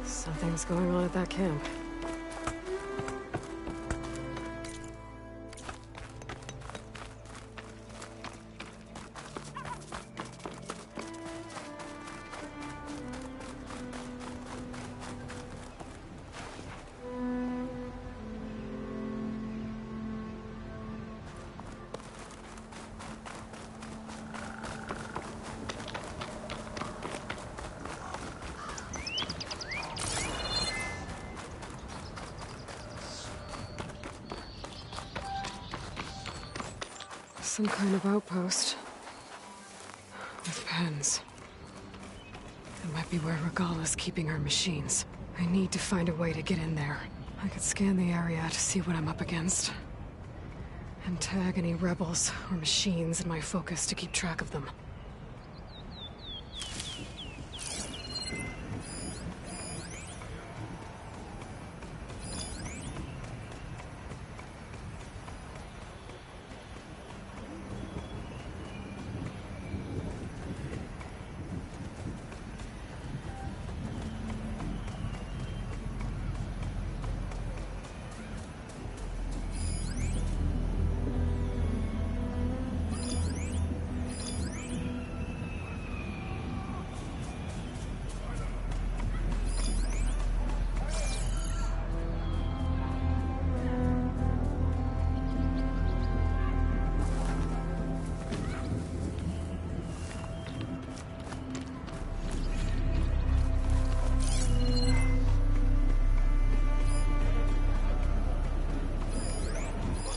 Something's going on at that camp. Some kind of outpost. With pens. It might be where Regala's keeping her machines. I need to find a way to get in there. I could scan the area to see what I'm up against. And tag any rebels or machines in my focus to keep track of them.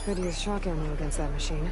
Could use shock ammo against that machine.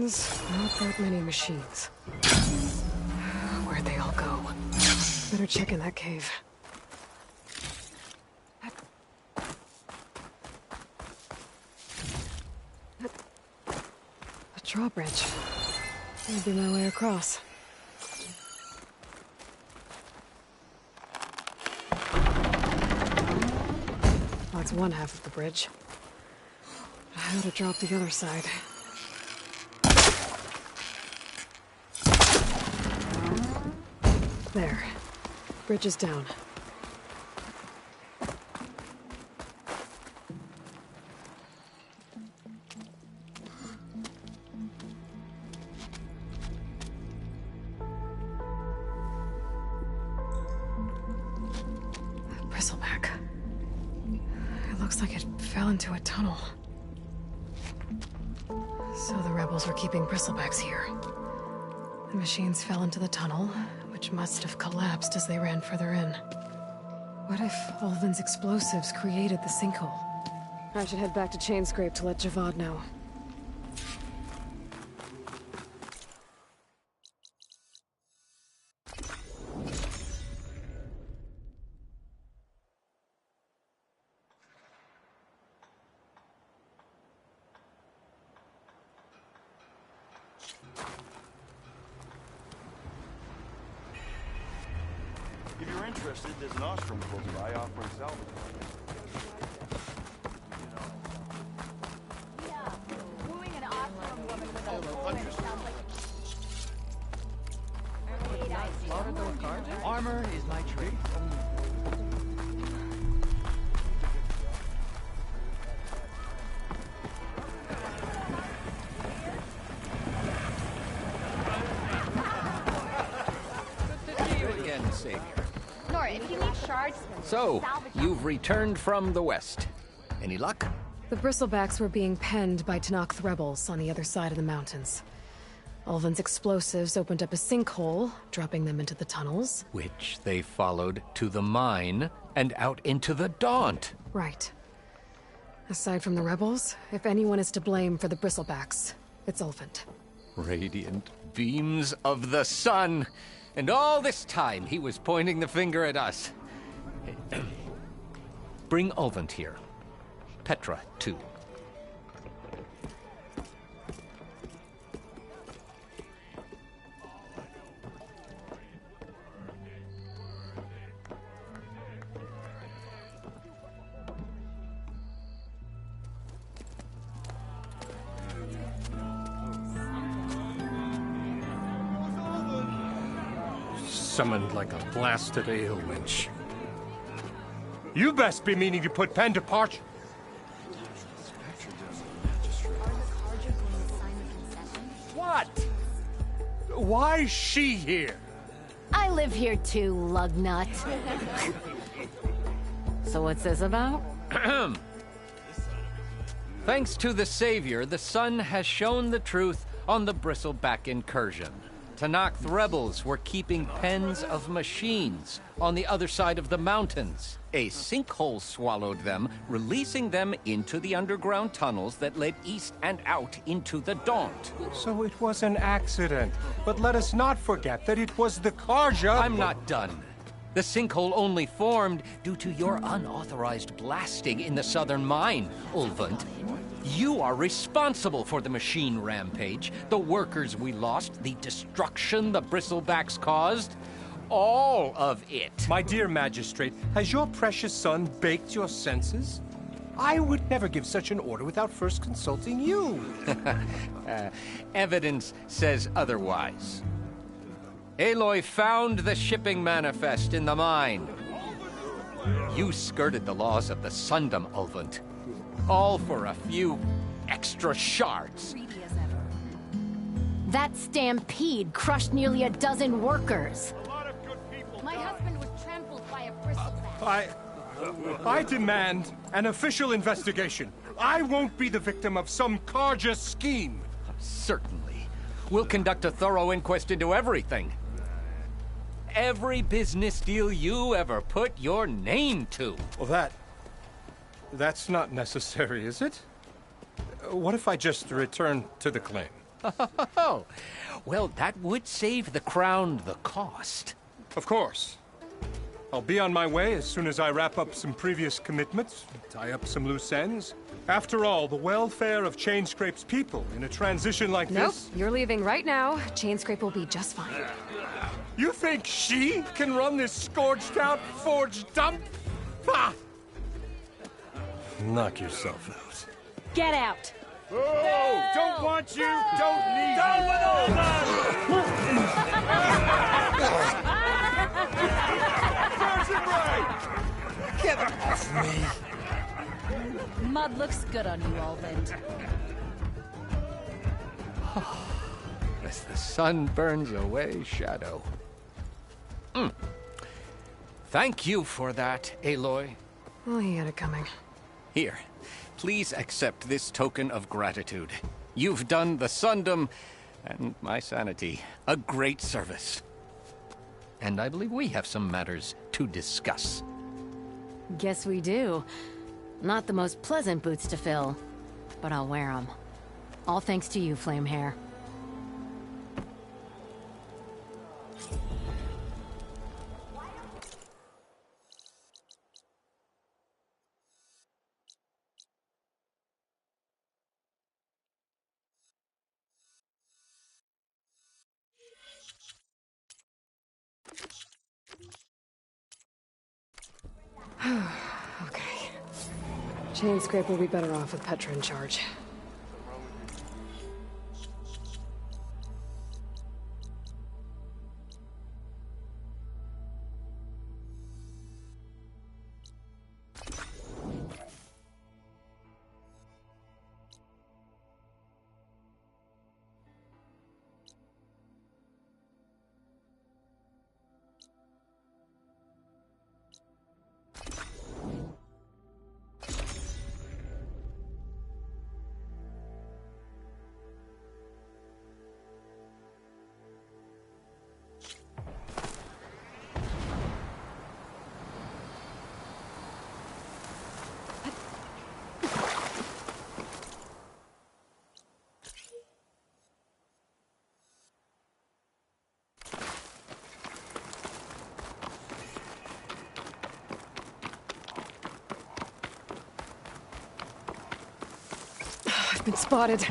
was not that many machines. Where'd they all go? Better check in that cave. A drawbridge. Maybe my way across. That's one half of the bridge. How to drop the other side. There. Bridge is down. Bristleback. It looks like it fell into a tunnel. So the rebels were keeping bristlebacks here. The machines fell into the tunnel, which must have collapsed as they ran further in. What if Ulvin's explosives created the sinkhole? I should head back to Chainscrape to let Javad know. If you're interested, there's an ostrom close by offering salvage. Yeah, wooing an ostrom woman with a woman sounds like Armor is my trade. Good to see you again, Savior. Nora, if you need shards, So, salvage you've returned from the west. Any luck? The bristlebacks were being penned by Tenakth rebels on the other side of the mountains. Ulvin's explosives opened up a sinkhole, dropping them into the tunnels. Which they followed to the mine and out into the Daunt. Right. Aside from the rebels, if anyone is to blame for the bristlebacks, it's Ulvin. Radiant beams of the sun. And all this time he was pointing the finger at us. Bring Ulvin here. Petra, too. Summoned like a blasted ale winch. You best be meaning to put pen to parch. What? Why's she here? I live here too, lugnut. So what's this about? Thanks to the Savior, the sun has shown the truth on the Bristleback incursion. Tenakth rebels were keeping pens of machines on the other side of the mountains. A sinkhole swallowed them, releasing them into the underground tunnels that led east and out into the Daunt. So it was an accident. But let us not forget that it was the Karja. I'm not done. The sinkhole only formed due to your unauthorized blasting in the southern mine, Ulvund. You are responsible for the machine rampage, the workers we lost, the destruction the Bristlebacks caused. All of it. My dear magistrate, has your precious son baked your senses? I would never give such an order without first consulting you. Evidence says otherwise. Aloy found the shipping manifest in the mine. You skirted the laws of the Sundom, Ulvund. All for a few extra shards. That stampede crushed nearly a dozen workers. My husband was trampled by a bristleback. I demand an official investigation. I won't be the victim of some Karja scheme. Certainly. We'll conduct a thorough inquest into everything. Every business deal you ever put your name to. Well, that's not necessary, is it? What if I just return to the claim? Oh, well, that would save the Crown the cost. Of course. I'll be on my way as soon as I wrap up some previous commitments, tie up some loose ends. After all, the welfare of Chainscrape's people in a transition like Nope, this... you're leaving right now. Chainscrape will be just fine. You think she can run this scorched-out forged dump? Ha! Knock yourself out. Get out! Oh, don't want you, don't need Get off me! Mud looks good on you, Alvind. As the sun burns away shadow. Thank you for that, Aloy. Well, he had it coming. Here, please accept this token of gratitude. You've done the Sundom, and my sanity, a great service. And I believe we have some matters to discuss. Guess we do. Not the most pleasant boots to fill, but I'll wear them. All thanks to you, Flamehair. Okay. Chainscrape will be better off with Petra in charge. I've been spotted.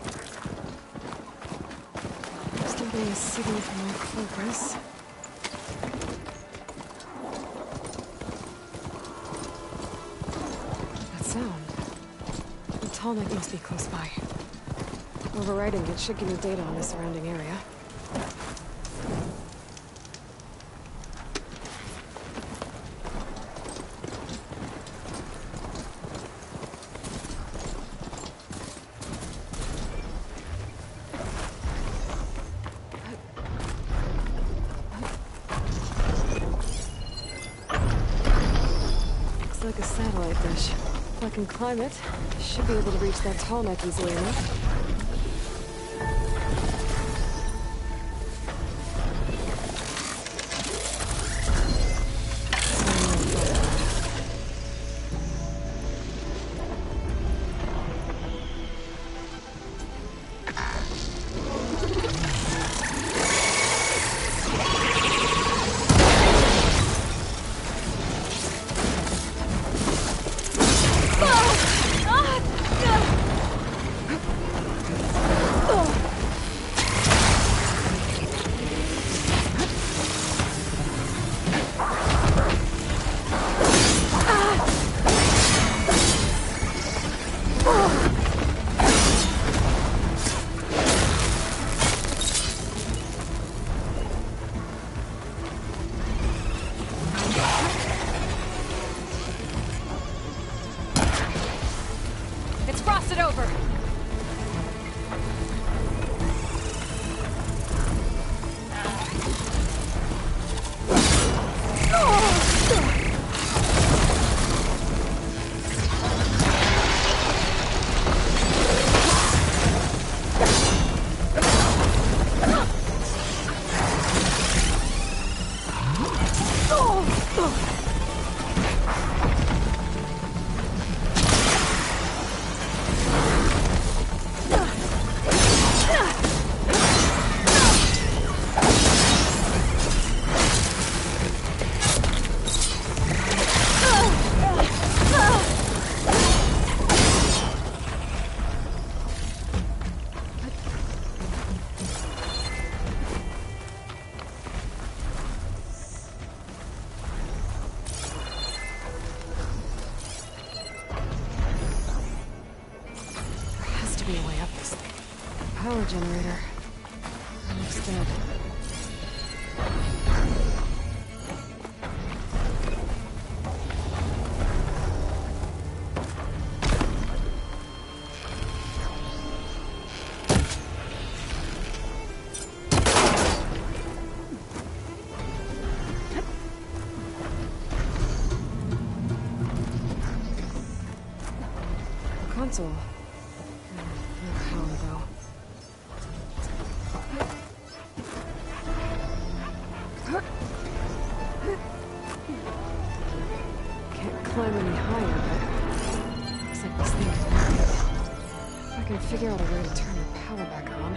Still being a signal for my progress. That sound. The Tallneck must be close by. Overriding it should give me data on the surrounding area. Looks like a satellite dish. If I can climb it, I should be able to reach that Tallneck easily enough. power generator. It looks dead. Console. No power, though. Can't climb any higher, but looks like this thing can work. If I can figure out a way to turn the power back on, I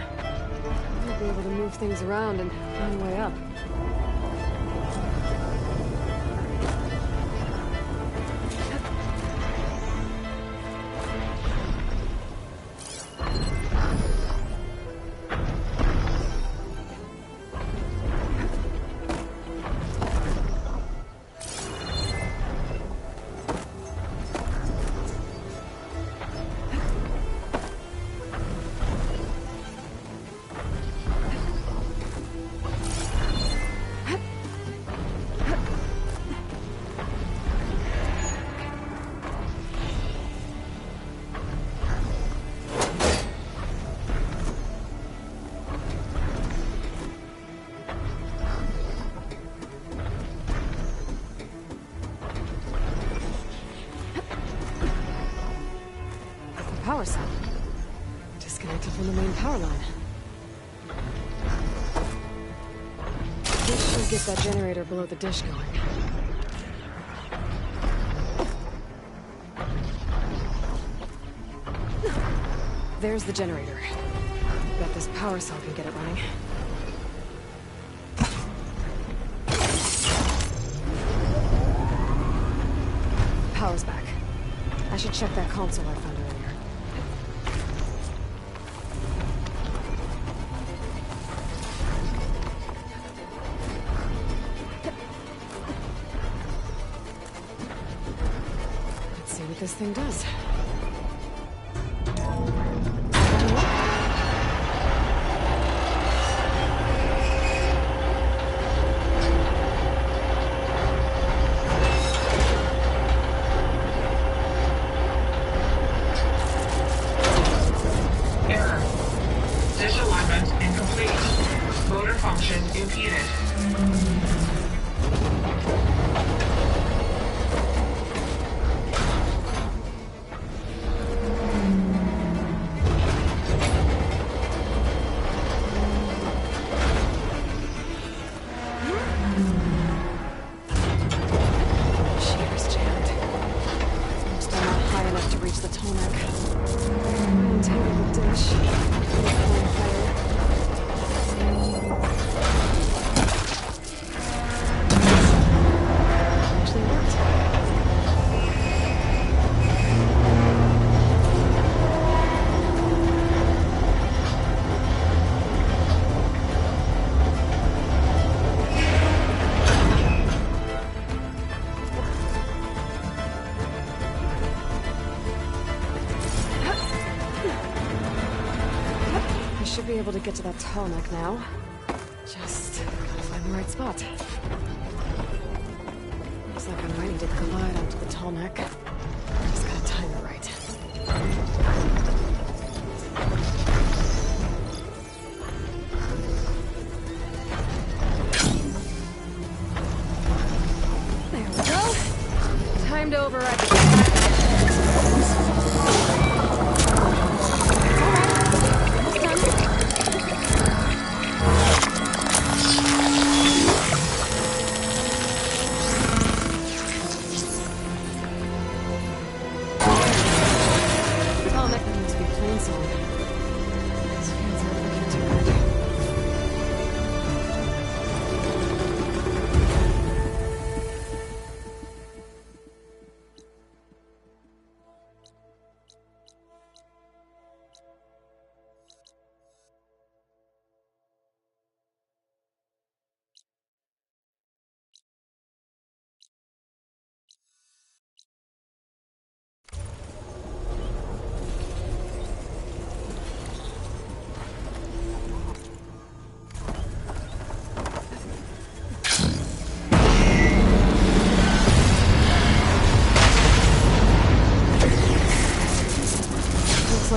might be able to move things around and find a way up. Power cell. Disconnected from the main power line. This should get that generator below the dish going. There's the generator. Bet this power cell can get it running. Power's back. I should check that console I found earlier. Let's see what this thing does. Should be able to get to that tall neck now. Just gotta find the right spot. Looks like I might need to glide onto the tall neck. Just gotta time it right. There we go. Time to override the...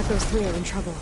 like those three are in trouble.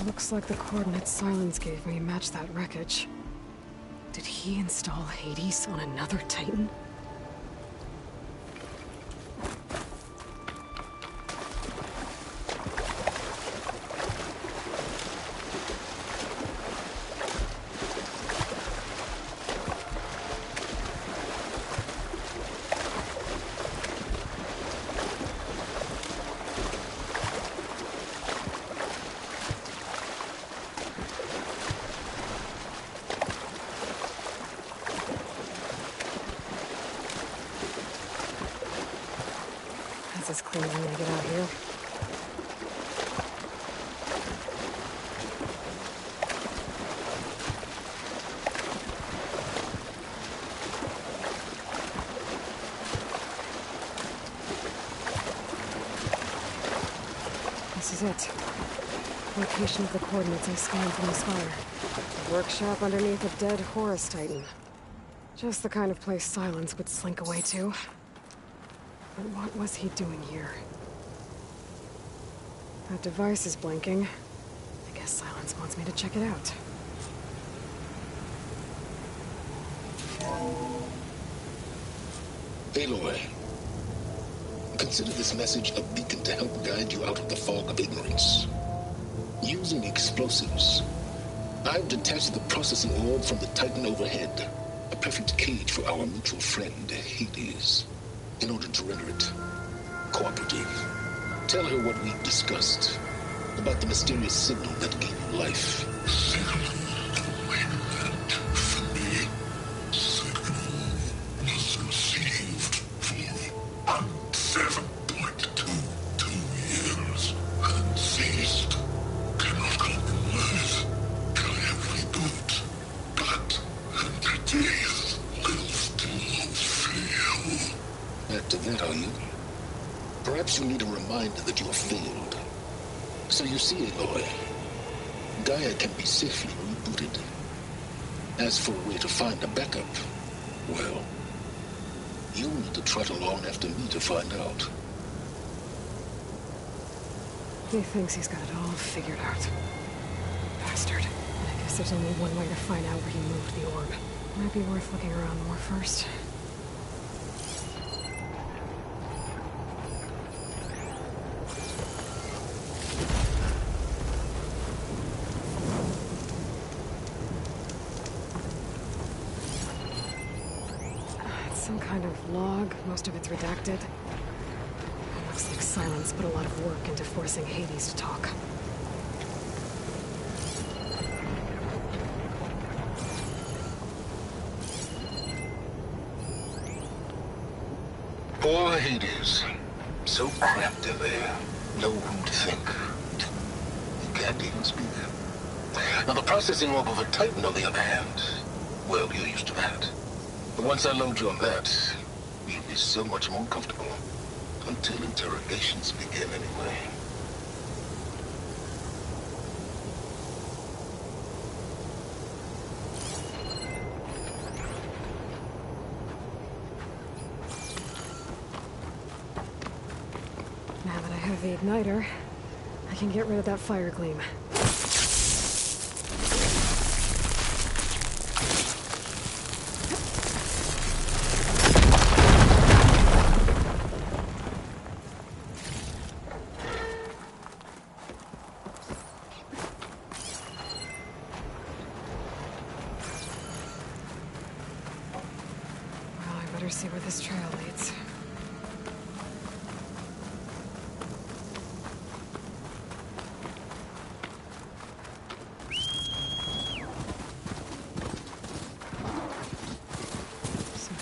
Looks like the coordinates Silence gave me match that wreckage. Did he install Hades on another Titan? As clean as I'm gonna get out here. This is it. Location of the coordinates I scanned from the spire. A workshop underneath a dead Horus Titan. Just the kind of place Silence would slink away to. But what was he doing here? That device is blinking. I guess Silence wants me to check it out. Aloy, consider this message a beacon to help guide you out of the fog of ignorance. Using explosives, I've detached the processing orb from the Titan overhead, a perfect cage for our mutual friend, Hades. In order to render it cooperative, tell her what we've discussed about the mysterious signal that gave you life. Signal meant for me. Signal was received for 7.22 years and ceased. Cannot compromise. Can I reboot? But entities will still fail. After that, are you? Perhaps you need a reminder that you have failed. So you see, Aloy, Gaia can be safely rebooted. As for a way to find a backup, well, you'll need to trot along after me to find out. He thinks he's got it all figured out. Bastard. I guess there's only one way to find out where he moved the orb. Might be worth looking around more first. kind of log. Most of it's redacted. It looks like Silence put a lot of work into forcing Hades to talk. Poor Hades. So cramped in there. No room to think. He can't even speak. Now the processing orb of a Titan, on the other hand, well, you're used to that. But once I load you on that, you'll be so much more comfortable. Until interrogations begin, anyway. Now that I have the igniter, I can get rid of that fire gleam. Well, I better see where this trail leads.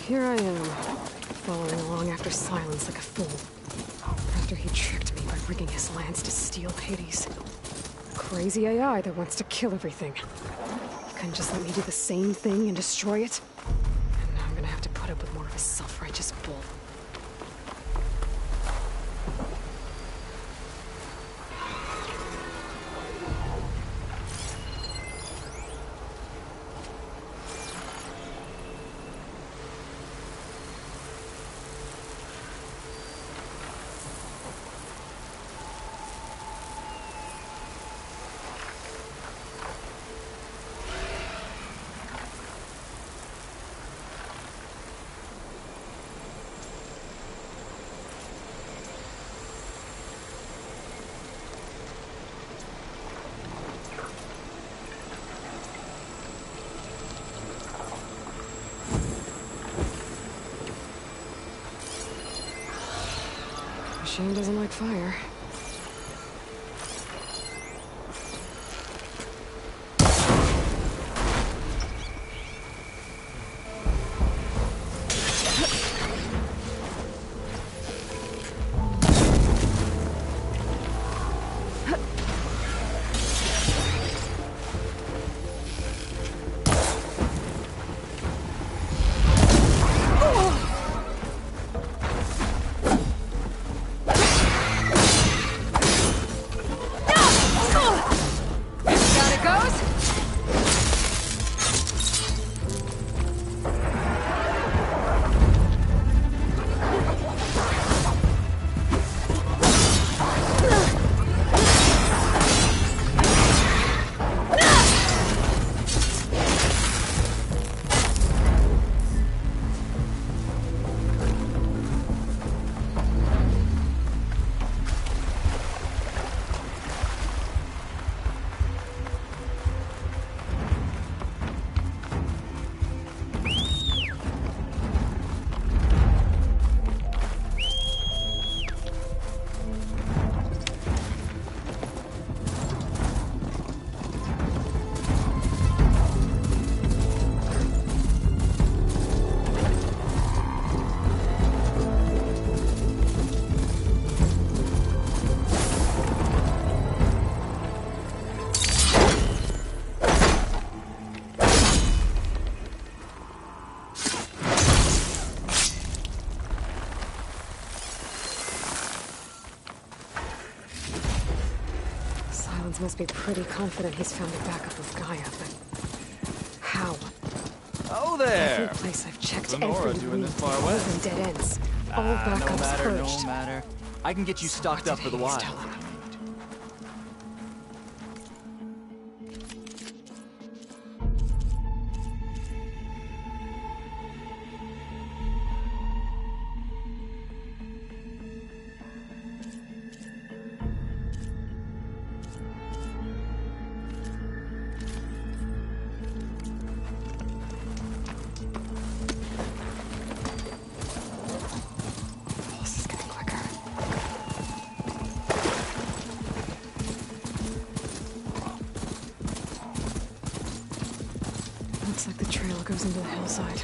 Here I am, following along after Silence like a fool. After he tricked me by rigging his lance to steal Hades. Crazy AI that wants to kill everything. Couldn't just let me do the same thing and destroy it? And now I'm gonna have to put up with more of his self-righteous bull. Machine doesn't like fire. Must be pretty confident he's found a backup of Gaia, but how? Oh there! Every place I've checked, Lenora every doing room, this far all west? of them dead ends. All backups purged. No matter. I can get you So stocked what up did for the Hades wild. tell him? Looks like the trail goes into the hillside.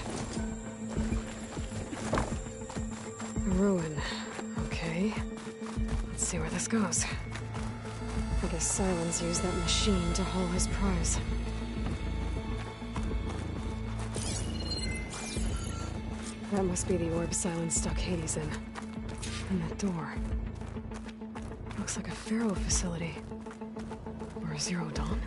A ruin. Okay. Let's see where this goes. I guess Silence used that machine to haul his prize. That must be the orb Silence stuck Hades in. And that door. Looks like a Pharaoh facility. Or a Zero Dawn?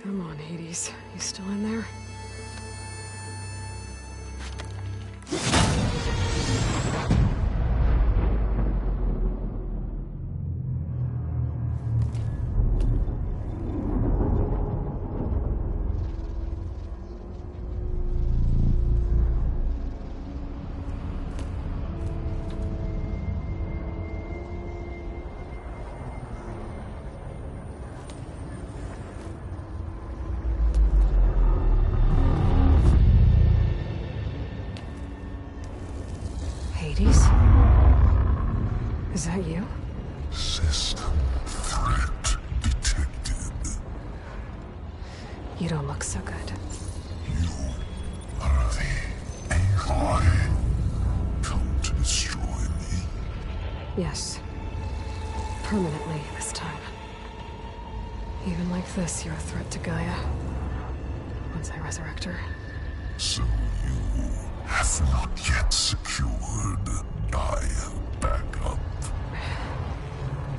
Come on, Hades. You still in there? Hades? Is that you? System threat detected. You don't look so good. You are the AI come to destroy me. Yes. Permanently this time. Even like this, you're a threat to Gaia. Once I resurrect her. So you have not yet secured Gaia back up.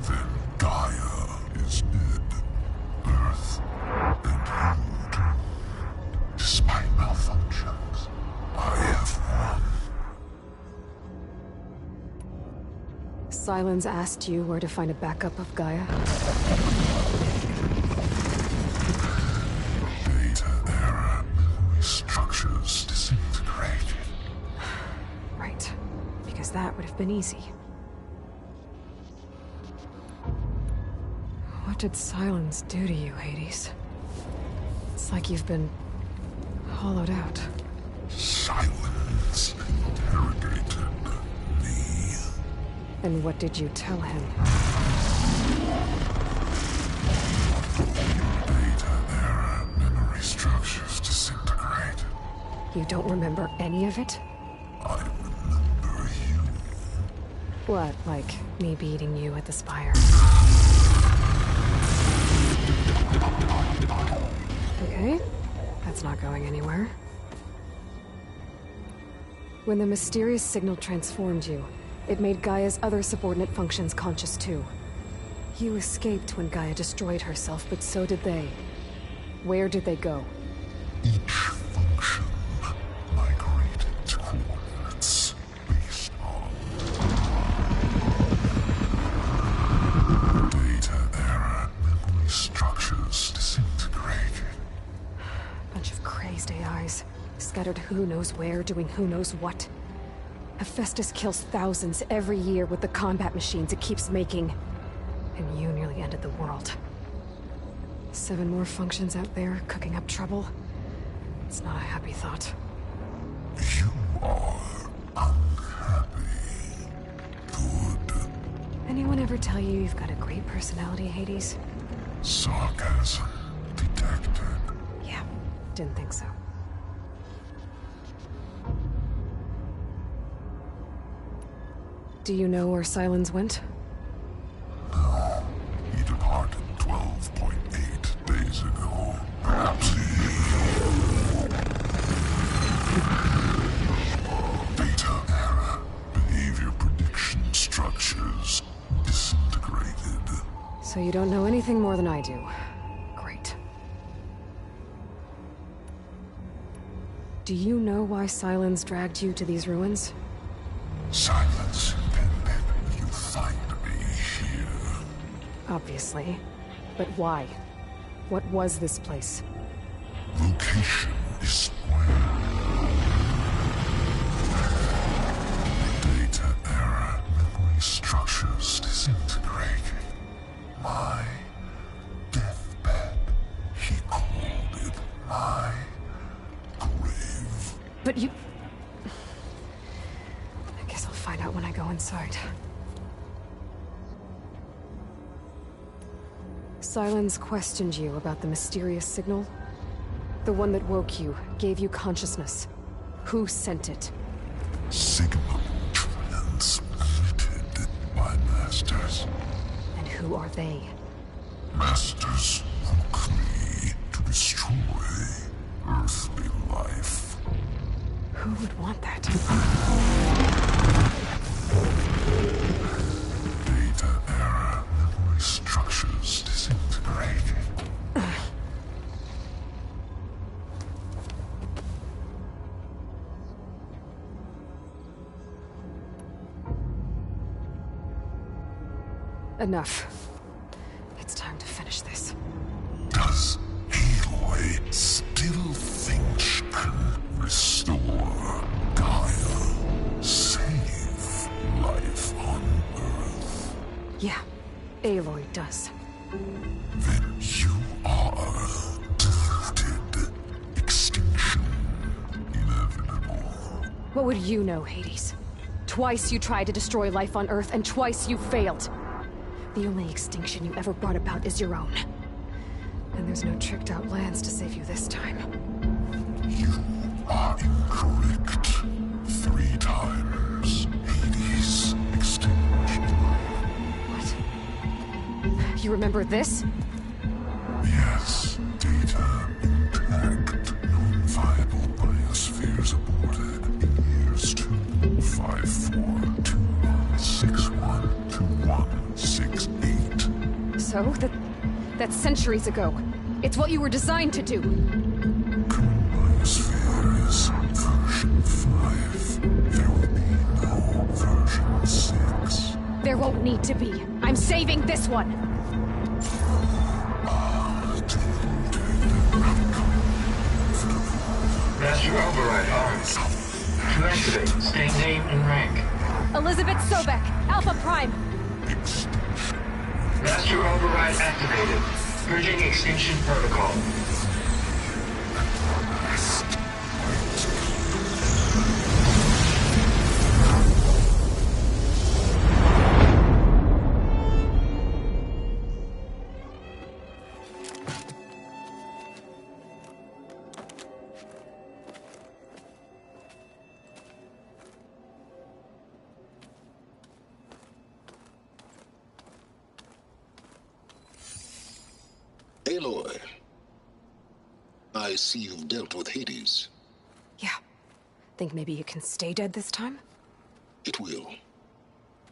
Then Gaia is dead. Earth and you too. Despite malfunctions, I have won. Silence asked you where to find a backup of Gaia? Data error, memory structures disintegrated. Right. Because that would have been easy. What did Silence do to you, Hades? It's like you've been hollowed out. Silence interrogated me. And what did you tell him? Data error, memory structures disintegrated. You don't remember any of it? I remember you. What, like me beating you at the Spire? Okay, that's not going anywhere. When the mysterious signal transformed you, it made Gaia's other subordinate functions conscious too. You escaped when Gaia destroyed herself, but so did they. Where did they go? Each function migrated to coordinates based on data error, memory structures disintegrated. Bunch of crazed AIs, scattered who knows where, doing who knows what. Hephaestus kills thousands every year with the combat machines it keeps making. And you nearly ended the world. 7 more functions out there, cooking up trouble. It's not a happy thought. You are unhappy. Good. Anyone ever tell you you've got a great personality, Hades? Sarcasm detected. Yeah, didn't think so. Do you know where Silence went? No. He departed 12.8 days ago. Perhaps data error, behavior prediction structures disintegrated. So you don't know anything more than I do. Great. Do you know why Silence dragged you to these ruins? Silence intended you find me here. Obviously. But why? What was this place? Location is where data error, memory structures disintegrated. My deathbed. He called it my grave. But you... inside. Sylens questioned you about the mysterious signal. The one that woke you, gave you consciousness. Who sent it? Signal transmitted by masters. And who are they? Masters who claim to destroy earthly life. Who would want that? Data error, memory structures disintegrating. Enough. It's time to finish this. Does Aloy still think she can restore Gaia? Save life on Earth? Yeah, Aloy does. Then you are deluded. Extinction inevitable. What would you know, Hades? Twice you tried to destroy life on Earth, and twice you failed. The only extinction you ever brought about is your own. And there's no tricked-out lands to save you this time. You are incorrect. 3 times. Hades extinguished. What? You remember this? Yes. Data intact. Non-viable biospheres aborted in years 254, 2161, 2168. So, that's centuries ago. It's what you were designed to do. Current biosphere is version 5. There will be no version 6. There won't need to be. I'm saving this one! Master override armed. To activate, state name and rank. Elizabeth Sobek, Alpha Prime! Master override activated. Purging extinction protocol. Aloy, I see you've dealt with Hades. Yeah. Think maybe you can stay dead this time? It will.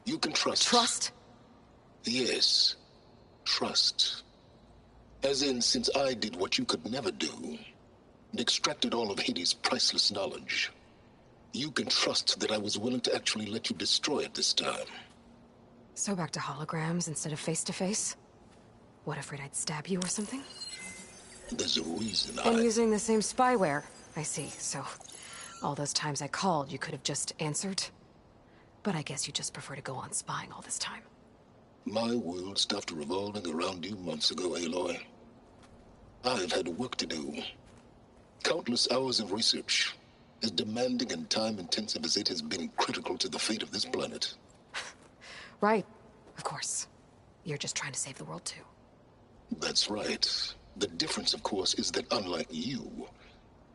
You can trust. Trust? Yes. Trust. As in, since I did what you could never do, and extracted all of Hades' priceless knowledge, you can trust that I was willing to actually let you destroy it this time. So back to holograms instead of face-to-face? What, afraid I'd stab you or something? There's a reason And using the same spyware. I see, so... all those times I called, you could have just answered? But I guess you just prefer to go on spying all this time. My world stopped revolving around you months ago, Aloy. I've had work to do. Countless hours of research, as demanding and time-intensive as it has been critical to the fate of this planet. Right. Of course. You're just trying to save the world, too. That's right. The difference, of course, is that unlike you,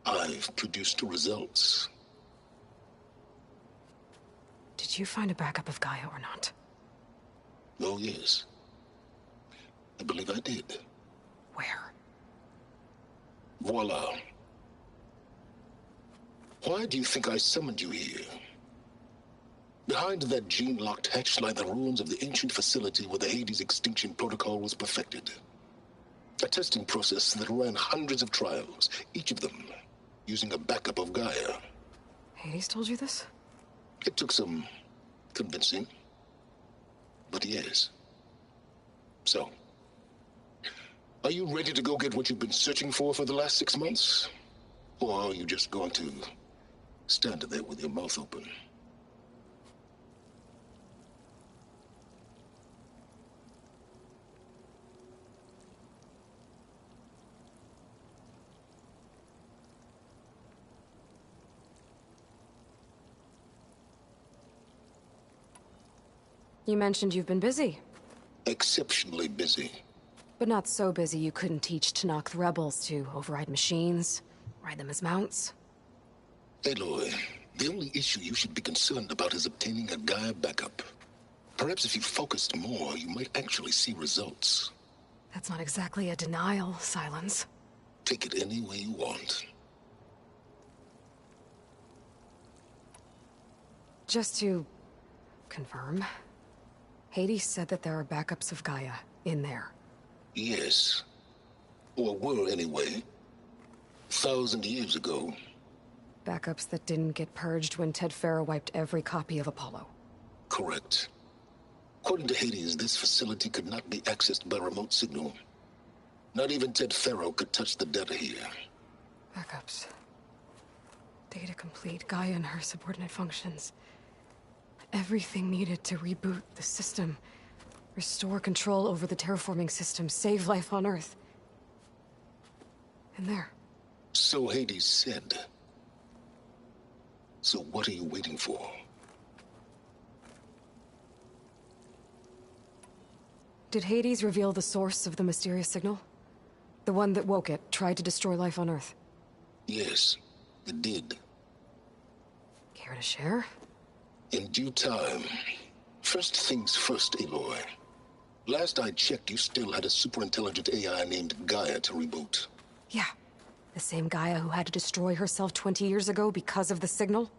I've produced results. Did you find a backup of Gaia or not? Oh, yes. I believe I did. Where? Voila. Why do you think I summoned you here? Behind that gene-locked hatch lie the ruins of the ancient facility where the Hades extinction protocol was perfected. A testing process that ran hundreds of trials, each of them using a backup of Gaia. Hades told you this? It took some convincing, but yes. So, are you ready to go get what you've been searching for the last 6 months? Or are you just going to stand there with your mouth open? You mentioned you've been busy. Exceptionally busy. But not so busy you couldn't teach Tenakth rebels to override machines, ride them as mounts. Aloy, the only issue you should be concerned about is obtaining a Gaia backup. Perhaps if you focused more, you might actually see results. That's not exactly a denial, Silence. Take it any way you want. Just to confirm, Hades said that there are backups of Gaia in there. Yes. Or were, anyway. 1,000 years ago. Backups that didn't get purged when Ted Faro wiped every copy of Apollo. Correct. According to Hades, this facility could not be accessed by remote signal. Not even Ted Faro could touch the data here. Backups. Data complete, Gaia and her subordinate functions. Everything needed to reboot the system. Restore control over the terraforming system, save life on Earth. And there. So Hades said. So what are you waiting for? Did Hades reveal the source of the mysterious signal? The one that woke it, tried to destroy life on Earth? Yes, it did. Care to share? In due time. First things first, Aloy. Last I checked, you still had a superintelligent AI named Gaia to reboot. Yeah. The same Gaia who had to destroy herself 20 years ago because of the signal?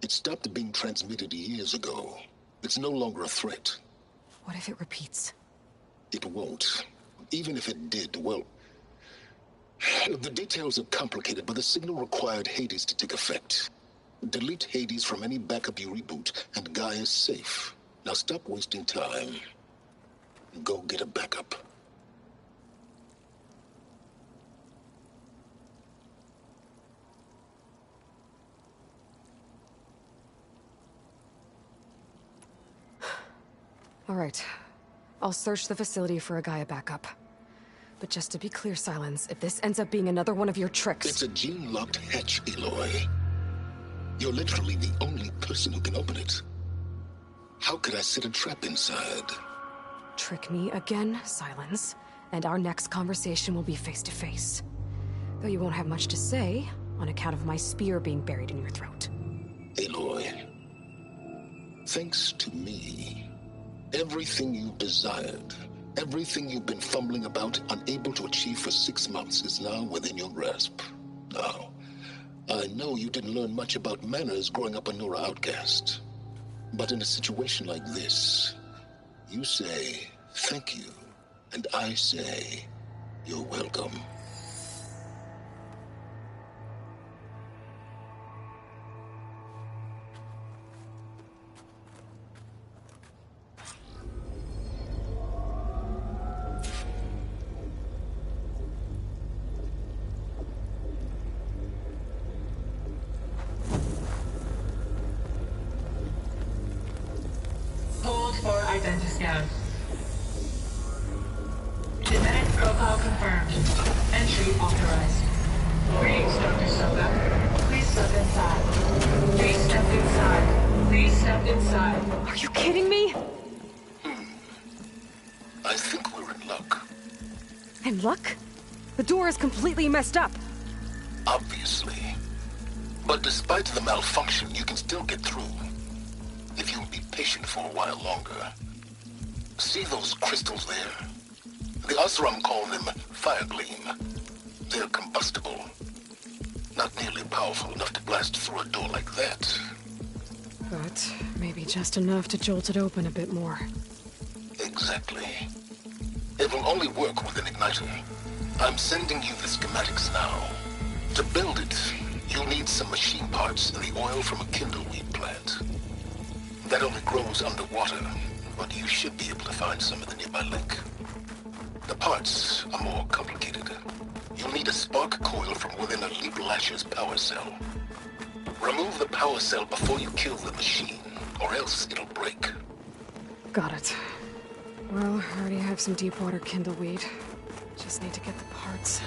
It stopped being transmitted years ago. It's no longer a threat. What if it repeats? It won't. Even if it did, well... The details are complicated, but the signal required Hades to take effect. Delete Hades from any backup you reboot, and Gaia's safe. Now stop wasting time. Go get a backup. All right. I'll search the facility for a Gaia backup. But just to be clear, Silence, if this ends up being another one of your tricks... It's a gene-locked hatch, Aloy. You're literally the only person who can open it. How could I set a trap inside? Trick me again, Silence, and our next conversation will be face-to-face. Though you won't have much to say, on account of my spear being buried in your throat. Aloy, thanks to me, everything you desired, everything you've been fumbling about, unable to achieve for 6 months, is now within your grasp. Now, I know you didn't learn much about manners growing up a Nora outcast. But in a situation like this, you say, thank you, and I say, you're welcome. Hold for identiscan. Genetic profile confirmed. Entry authorized. Greetings, Dr. Soga. Please step inside. Please step inside. Please step inside. Are you kidding me? I think we're in luck. In luck? The door is completely messed up. Obviously. But despite the malfunction, you can still get through. If you'll be patient for a while longer. See those crystals there? The Oseram call them Firegleam. They're combustible. Not nearly powerful enough to blast through a door like that. But maybe just enough to jolt it open a bit more. Exactly. It will only work with an igniter. I'm sending you the schematics now. To build it, you'll need some machine parts and the oil from a kindleweed plant. That only grows underwater, but you should be able to find some in the nearby lake. The parts are more complicated. You'll need a spark coil from within a Leap Lasher's power cell. Remove the power cell before you kill the machine, or else it'll break. Got it. Well, I already have some deep water kindleweed. Just need to get the parts.